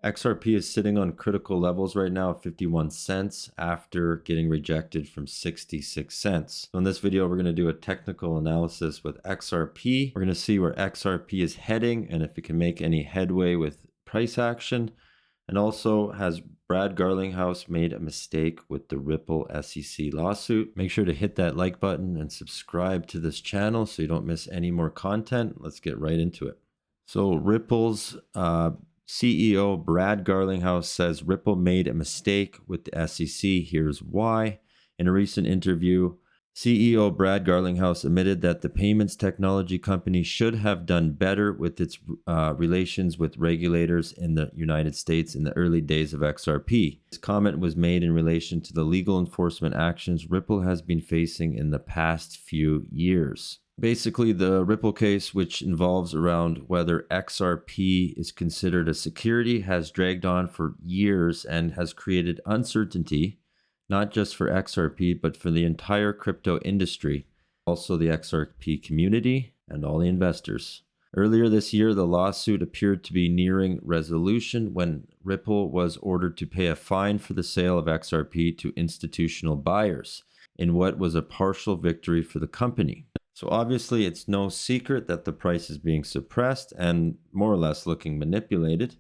XRP is sitting on critical levels right now of 51 cents after getting rejected from 66 cents. So in this video, we're going to do a technical analysis with XRP. We're going to see where XRP is heading and if it can make any headway with price action. And also, has Brad Garlinghouse made a mistake with the Ripple SEC lawsuit? Make sure to hit that like button and subscribe to this channel so you don't miss any more content. Let's get right into it. So Ripple's CEO Brad Garlinghouse says Ripple made a mistake with the SEC. Here's why. In a recent interview, CEO Brad Garlinghouse admitted that the payments technology company should have done better with its relations with regulators in the United States in the early days of XRP. This comment was made in relation to the legal enforcement actions Ripple has been facing in the past few years. Basically, the Ripple case, which involves around whether XRP is considered a security, has dragged on for years and has created uncertainty, not just for XRP, but for the entire crypto industry, also the XRP community and all the investors. Earlier this year, the lawsuit appeared to be nearing resolution when Ripple was ordered to pay a fine for the sale of XRP to institutional buyers, in what was a partial victory for the company. So obviously, it's no secret that the price is being suppressed and more or less looking manipulated,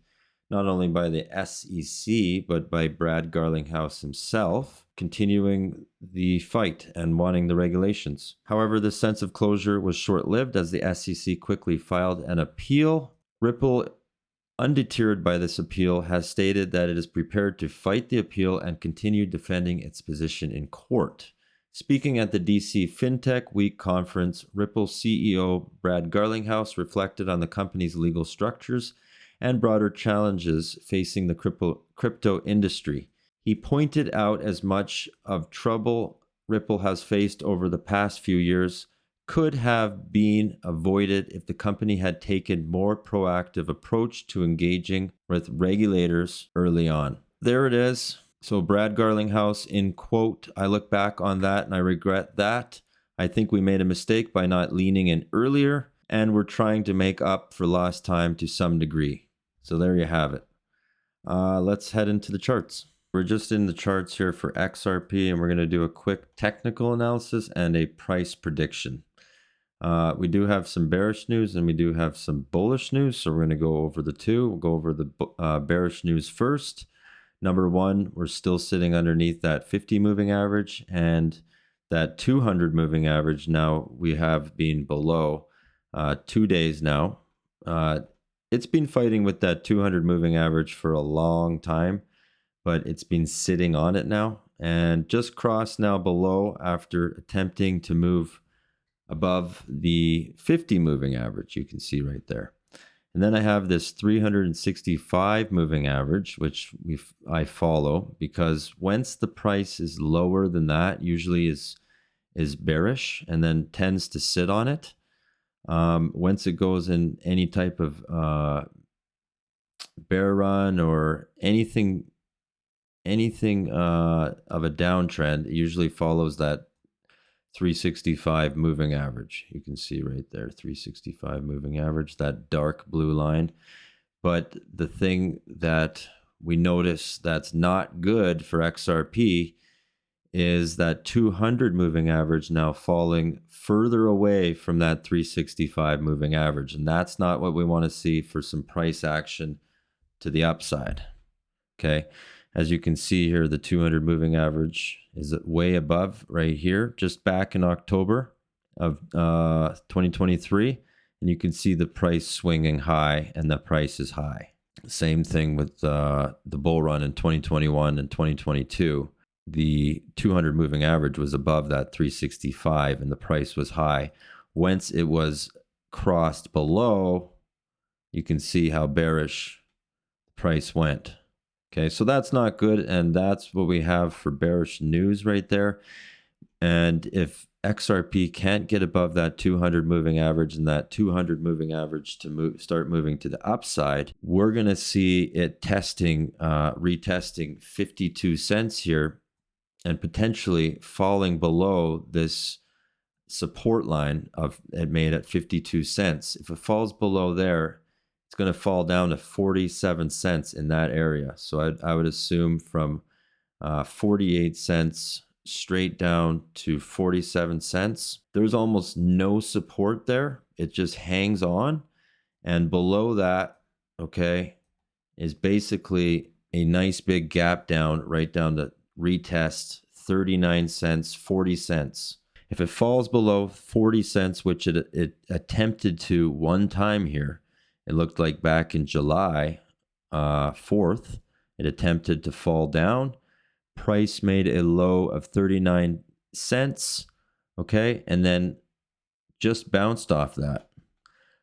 not only by the SEC, but by Brad Garlinghouse himself, continuing the fight and wanting the regulations. However, this sense of closure was short-lived as the SEC quickly filed an appeal. Ripple, undeterred by this appeal, has stated that it is prepared to fight the appeal and continue defending its position in court. Speaking at the DC FinTech Week conference, Ripple CEO Brad Garlinghouse reflected on the company's legal structures and broader challenges facing the crypto industry. He pointed out as much of trouble Ripple has faced over the past few years could have been avoided if the company had taken more proactive approach to engaging with regulators early on. There it is. So Brad Garlinghouse, in quote, "I look back on that and I regret that. I think we made a mistake by not leaning in earlier, and we're trying to make up for lost time to some degree." So there you have it. Let's head into the charts. We're just in the charts here for XRP, and we're going to do a quick technical analysis and a price prediction. We do have some bearish news and we do have some bullish news, so we're going to go over the two. We'll go over the bearish news first. Number one, we're still sitting underneath that 50 moving average and that 200 moving average. Now we have been below 2 days now. It's been fighting with that 200 moving average for a long time, but it's been sitting on it now and just crossed now below after attempting to move above the 50 moving average. You can see right there. And then I have this 365 moving average, which I follow, because once the price is lower than that, usually is bearish and then tends to sit on it. Once it goes in any type of bear run or anything of a downtrend, it usually follows that 365 moving average. You can see right there, 365 moving average, that dark blue line. But the thing that we notice that's not good for XRP is that 200 moving average now falling further away from that 365 moving average. And that's not what we want to see for some price action to the upside. Okay. As you can see here, the 200 moving average is way above right here, just back in October of 2023. And you can see the price swinging high, and the price is high. Same thing with the bull run in 2021 and 2022. The 200 moving average was above that 365 and the price was high. Once it was crossed below, you can see how bearish the price went. Okay, so that's not good, and that's what we have for bearish news right there. And if XRP can't get above that 200 moving average and that 200 moving average to start moving to the upside, we're going to see it retesting 52 cents here and potentially falling below this support line of it made at 52 cents. If it falls below there, it's going to fall down to 47 cents in that area. So I would assume from 48 cents straight down to 47 cents. There's almost no support there. It just hangs on. And below that, okay, is basically a nice big gap down, right down to retest 39 cents, 40 cents. If it falls below 40 cents, which it attempted to one time here, it looked like back in July 4th, it attempted to fall down. Price made a low of 39 cents, okay, and then just bounced off that.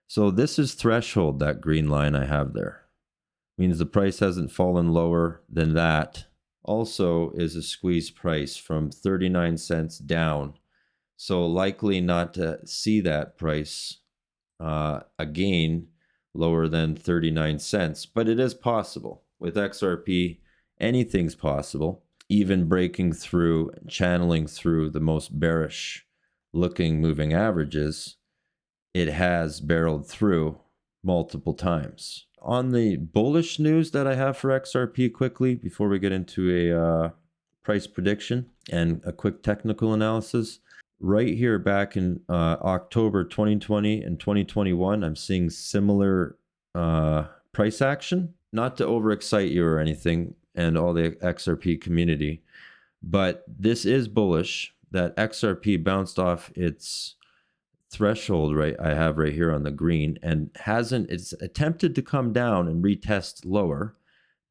So this is threshold, that green line I have there. Means the price hasn't fallen lower than that. Also is a squeeze price from 39 cents down. So likely not to see that price again lower than 39 cents. But it is possible. With XRP, anything's possible. Even breaking through, channeling through the most bearish looking moving averages, it has barreled through multiple times. On the bullish news that I have for XRP quickly, before we get into a price prediction and a quick technical analysis, right here back in October 2020 and 2021, I'm seeing similar price action. Not to overexcite you or anything and all the XRP community, but this is bullish that XRP bounced off its threshold, right, I have right here on the green, and it's attempted to come down and retest lower,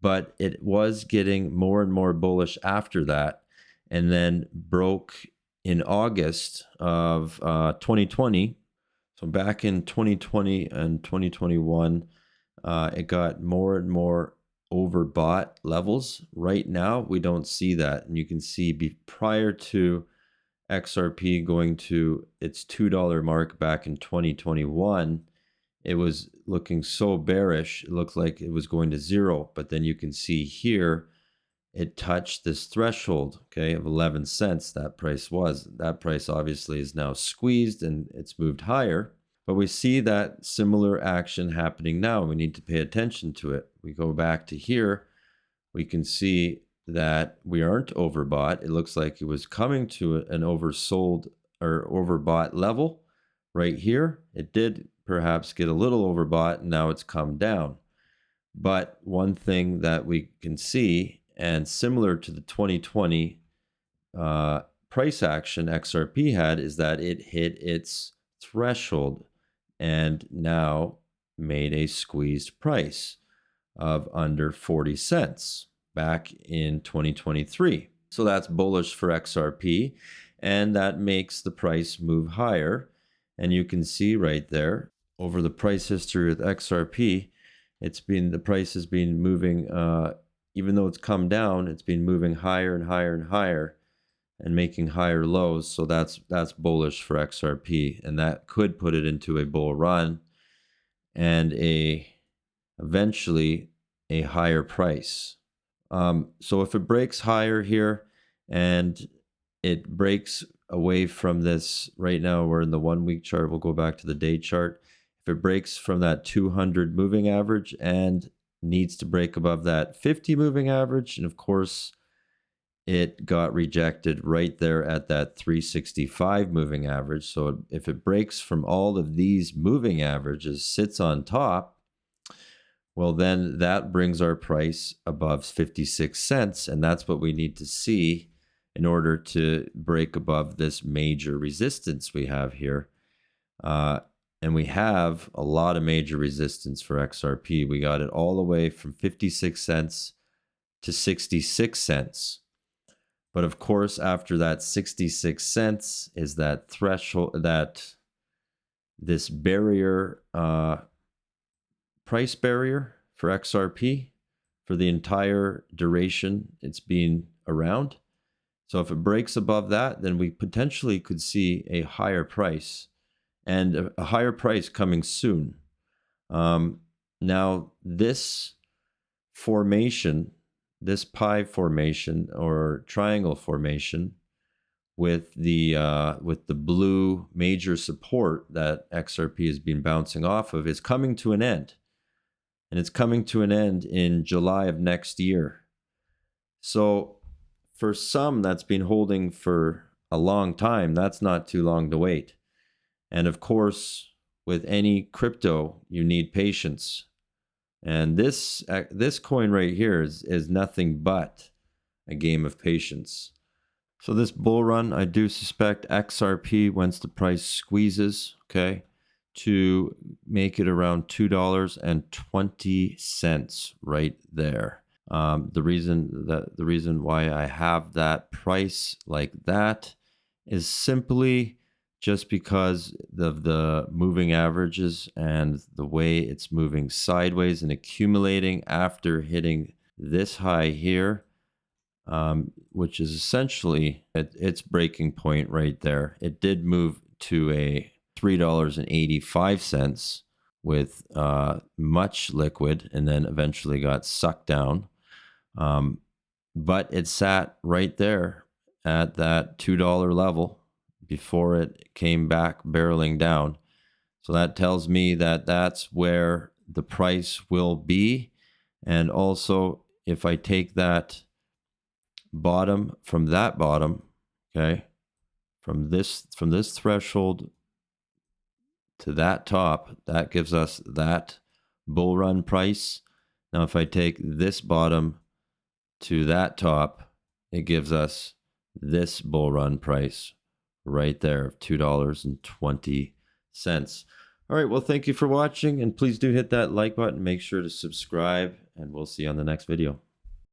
but it was getting more and more bullish after that, and then broke in August of 2020. So back in 2020 and 2021, it got more and more overbought levels. Right now, we don't see that, and you can see prior to XRP going to its $2 mark back in 2021, it was looking so bearish. It looked like it was going to zero. But then you can see here, it touched this threshold, okay, of 11 cents. That price obviously is now squeezed and it's moved higher. But we see that similar action happening now. We need to pay attention to it. We go back to here, we can see that we aren't overbought. It looks like it was coming to an oversold or overbought level right here. It did perhaps get a little overbought, and now it's come down. But one thing that we can see, and similar to the 2020 price action XRP had, is that it hit its threshold and now made a squeezed price of under 40 cents back in 2023. So that's bullish for XRP, and that makes the price move higher. And you can see right there over the price history with XRP, the price has been moving, even though it's come down, it's been moving higher and higher and higher and making higher lows. So that's bullish for XRP, and that could put it into a bull run and eventually a higher price. So if it breaks higher here and it breaks away from this, right now we're in the 1 week chart, we'll go back to the day chart. If it breaks from that 200 moving average and needs to break above that 50 moving average, and of course it got rejected right there at that 365 moving average. So if it breaks from all of these moving averages, sits on top, well, then that brings our price above 56 cents. And that's what we need to see in order to break above this major resistance we have here. And we have a lot of major resistance for XRP. We got it all the way from 56 cents to 66 cents. But of course, after that 66 cents is that threshold, this barrier, price barrier for XRP for the entire duration it's been around. So if it breaks above that, then we potentially could see a higher price, and a higher price coming soon. Now this formation, this pie formation or triangle formation with the blue major support that XRP has been bouncing off of, is coming to an end. and it's coming to an end in July of next year. So for some that's been holding for a long time, that's not too long to wait. And of course, with any crypto, you need patience. And this coin right here is nothing but a game of patience. So this bull run, I do suspect XRP, once the price squeezes, okay, to make it around $2.20 right there. The reason why I have that price like that is simply just because of the moving averages and the way it's moving sideways and accumulating after hitting this high here, which is essentially at its breaking point right there. It did move to a $3.85 with much liquid, and then eventually got sucked down. But it sat right there at that $2 level before it came back barreling down. So that tells me that that's where the price will be. And also, if I take that bottom from that bottom, okay, from this threshold to that top, that gives us that bull run price. Now, if I take this bottom to that top, it gives us this bull run price right there of $2.20. All right, well, thank you for watching, and please do hit that like button. Make sure to subscribe, and we'll see you on the next video.